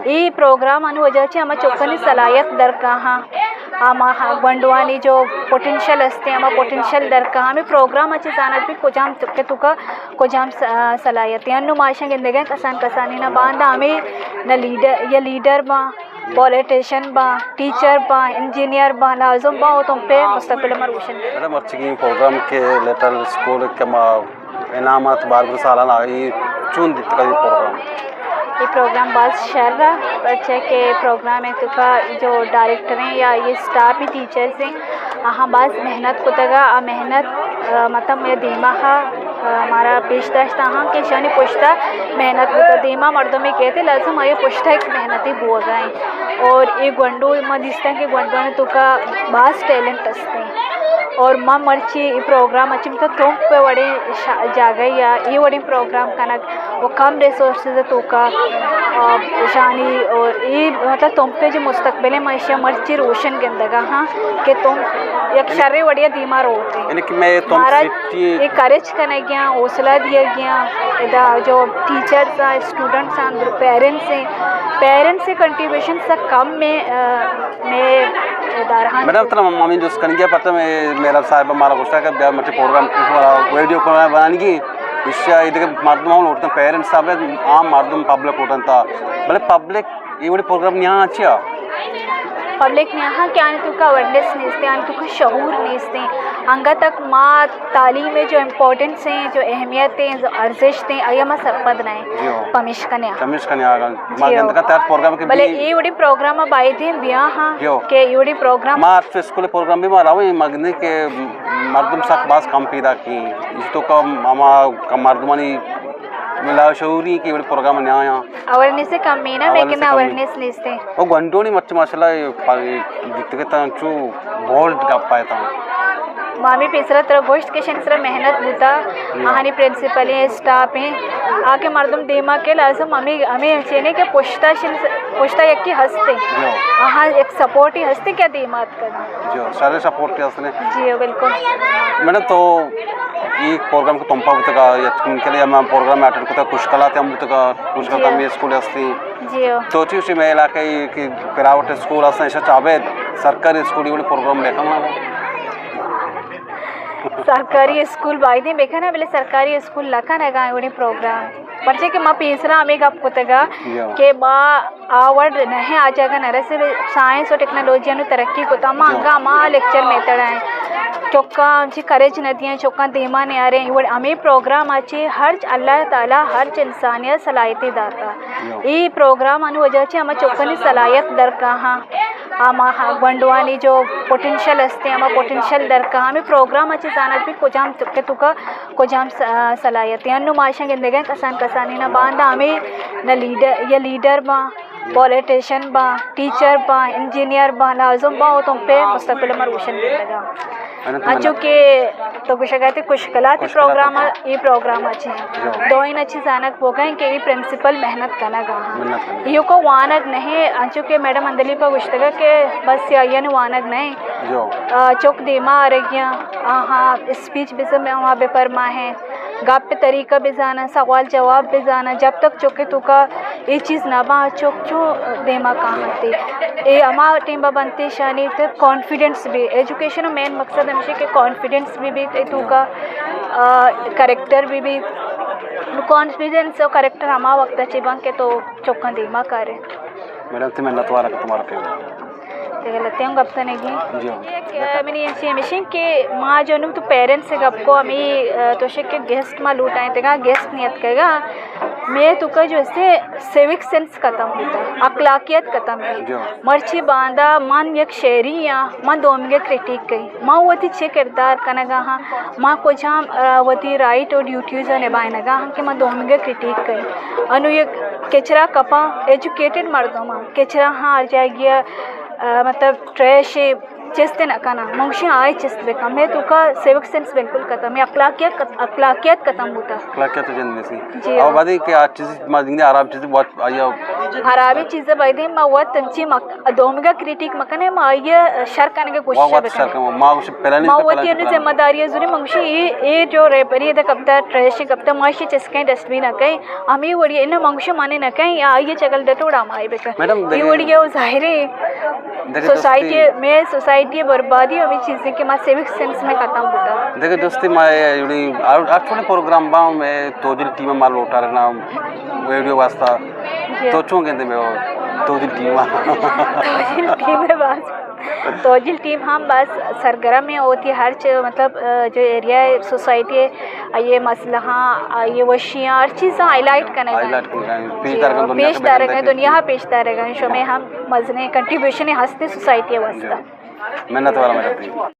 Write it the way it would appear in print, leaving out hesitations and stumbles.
ई programme अनु वजह आम चोखनी सलाहियत दरकाहा आमा गंडवानी जो पोटेंशियल असते आमा पोटेंशियल दरकाहा आम्ही प्रोग्राम अच्छे जाणत बी कोजाम के तुका कोजाम सलाहियत अनु माशा गिंदगे कसान कसानी ना बांधा आम्ही न लीडर बा पॉलिटिशियन बा टीचर बा इंजीनियर बा लाजुम बा तुम पे मुस्तकबिल में रोशन मैडम अच्छी प्रोग्राम के लेटर स्कूल के इनामत बारह साल आई चुन दी प्रोग्राम ये प्रोग्राम बहुत शहर रहा बच्चे के प्रोग्राम है तो का जो डायरेक्टर हैं या ये स्टाफ ही टीचर्स हैं हाँ बस मेहनत को तगा मेहनत मतलब मेरा धीमा हमारा पेशदाश्त हाँ कि शानी पुश्ता मेहनत को धीमा मर्दों में कहते लाजम ये पुश्ता एक मेहनती बुआ गए और ये गंडू मदिस्ता के गंडों ने तो का बास टैलेंट असते हैं और माँ मर्ची प्रोग्राम अच्छी मतलब तुम पे बड़े जागे या ये बड़ी प्रोग्राम का ना वो कम रिसोर्सेज तो का शानी और ये मतलब तुम पे जो मुस्तकबिल में मर्ची रोशन के अंदर हाँ कि तुम एक शर्रे बढ़िया धीमा रोते हमारा ये करेज करना गया हौसला दिया गया इधर जो टीचर्स हैं स्टूडेंट्स हैं पेरेंट्स से कंट्रीब्यूशन से कम में मैडम तना मम्मी जो कनिया पता में मेरा साहब हमारा गुस्सा का मतलब प्रोग्राम वीडियो बनाने की इससे इधर मर्दम उठता पेरेंट्स साहब आम मर्दम पब्लिक उठता भले पब्लिक ये बड़ी प्रोग्राम यहाँ अच्छा पब्लिक ने यहाँ क्या आने तुका अवेयरनेस नहीं आने तुका शऊर नहीं अंगा तक माँ तालीम में जो इम्पोर्टेंस हैं जो अहमियत हैं जो अर्जिश हैं आया माँ सरपद नहीं कमिश्कने प्रोग्राम के भले ये बड़ी प्रोग्राम अब आए थे बिया हाँ के ये बड़ी प्रोग्राम माँ स्कूल प्रोग्राम भी मारा हुआ मगने के मर्दम सक बास कम पैदा की इस तो का मामा का मर्दमानी मिला शौरी की बड़ी प्रोग्राम ने आया अवेयरनेस से कम है ना लेकिन अवेयरनेस नहीं थे वो घंटों नहीं मच्छ माशाल्लाह दिखते ता चू बोल्ड का पाता मामी पिसरा तरह गोश्त के शंसरा मेहनत बुता आहानी प्रिंसिपल हैं स्टाफ हैं आके मर्दम देमा के लाजम हमें चेने के पुश्ता यक्की हंसते हाँ एक सपोर्ट ही हंसते क्या देमात करना जो सारे सपोर्ट के हंसने जी बिल्कुल मैंने तो ये प्रोग्राम को तुमपा बुतका या उनके लिए हम प्रोग्राम में अटेंड करता कुछ कला थे हम बुतका कुछ का कमी स्कूल हस्ती जी तो चीज़ में इलाके की प्राइवेट स्कूल हस्ते ऐसा चाहे सरकारी स्कूल ये प्रोग्राम देखा ना सरकारी स्कूल बाई थे देखा ना पहले सरकारी स्कूल लखा ना गाँव उन्हें प्रोग्राम पर्चे के माँ पीसरा हमें कब कुतगा के माँ आवर्ड नहीं आ जाएगा नरे से साइंस और टेक्नोलॉजी अनु तरक्की को तमा अंगा माँ लेक्चर मेथड है चौका जी करेज नदियाँ चौका देमा ने आ रहे हैं वो हमें प्रोग्राम अच्छे हर अल्लाह ताला हर इंसानियत सलाहियत दाता ये प्रोग्राम अनु वजह से हमें चौकनी सलाहियत दरकाहा आमा गंडवानी जो पोटेंशियल असते आमा पोटेंशियल दरकाहा हमें प्रोग्राम अच्छे जाणत बी कोजाम के तुका कोजाम सलाहियत अनु माशा गिंदगे कसान कसानी ना बांधा आम्ही न लीडर बा पॉलिटिशियन बा टीचर बा इंजीनियर बा लाजुम बा तुम पे मुस्तकबिल में रोशन करेगा अच्छो के तो कुछ कहते कुछ गलत प्रोग्राम ये प्रोग्राम अच्छे हैं दो इन अच्छी जानक हो गए कि ये प्रिंसिपल मेहनत करना गा यो को वानक नहीं अच्छो के मैडम अंदली पर गुश्तगा के बस ये वानक नहीं चौक देमा आ रही हाँ स्पीच भी सब वहाँ पे फरमा है गाप पे तरीका भी जाना सवाल जवाब भी जाना जब तक चौके तुका ये चीज़ ना बा चौक चो देमा कहाँ थे ये अमा टीम बनती शानी तो कॉन्फिडेंस भी एजुकेशन मेन मकसद हमेशा के कॉन्फिडेंस भी तुका करेक्टर भी कॉन्फिडेंस और करेक्टर हमा वक्त अच्छे बन के तो चौका देमा करे मैडम तो मेहनत वाला का तुम्हारा गलत हैं गप नहीं मैंने ये मिशन के माँ जो तो पेरेंट्स से गप को हमें तो के गेस्ट माँ लूटाए थे गेस्ट नियत करेगा मैं तुका जो इससे सिविक सेंस खत्म होता है अखलाकियत खत्म है मर्ची बांधा मन एक शेरी या मन दोमगे क्रिटिक गई माँ वती छे किरदार कनगा हाँ माँ को जहाँ वती राइट और ड्यूटीज निभाए नगा हाँ कि माँ दोमगे क्रिटिक गई अनु ये केचरा कपा एजुकेटेड मर्दों माँ केचरा हाँ आ जाएगी मतलब ट्रैश చేస్తే నకానా मंगशी आय చేస్తಬೇಕು मैं तो का सिविक सेंस बिल्कुल खत्म है अखलाकियत खत्म होता क्या क्या तो जन सी जी और बात है कि आज चीज मादिंग आराम चीज बहुत आया हराबी चीज़ बैदे मा वत तंची दोमगा क्रिटिक मकने मा ये शर करने के वाह वाह कोशिश सर का माँ कुछ पहला नहीं मा वत ये जिम्मेदारी है जुरी मंगशी ये जो रेपरी द कप्ता ट्रेश कप्ता माशी चस्के डस्टबिन अकई हमी वड़ी इन मंगशी माने न कई ये चकल दटोड़ा माई बेका मैडम ये वड़ी ये जाहिर सोसाइटी में सोसाइटी बर्बादी अभी चीज़ें के मां सिविक सेंस में खत्म होता देखो दोस्ती मैं युडी आठवणे प्रोग्राम बा मैं तोजिल टीम माल उठा रखना वीडियो वास्ता तो चूं कहते मैं तोजिल टीम तोजिल टीम है बस तोजिल टीम हम बस सरगर्म में होती है हर मतलब जो एरिया है सोसाइटी है ये मसला ये वशियाँ हर चीज़ हाईलाइट करने पेशदार है दुनिया पेशदार है शो में हम मजने कंट्रीब्यूशन हंसते सोसाइटी है वास्ता मेहनत वाला मैं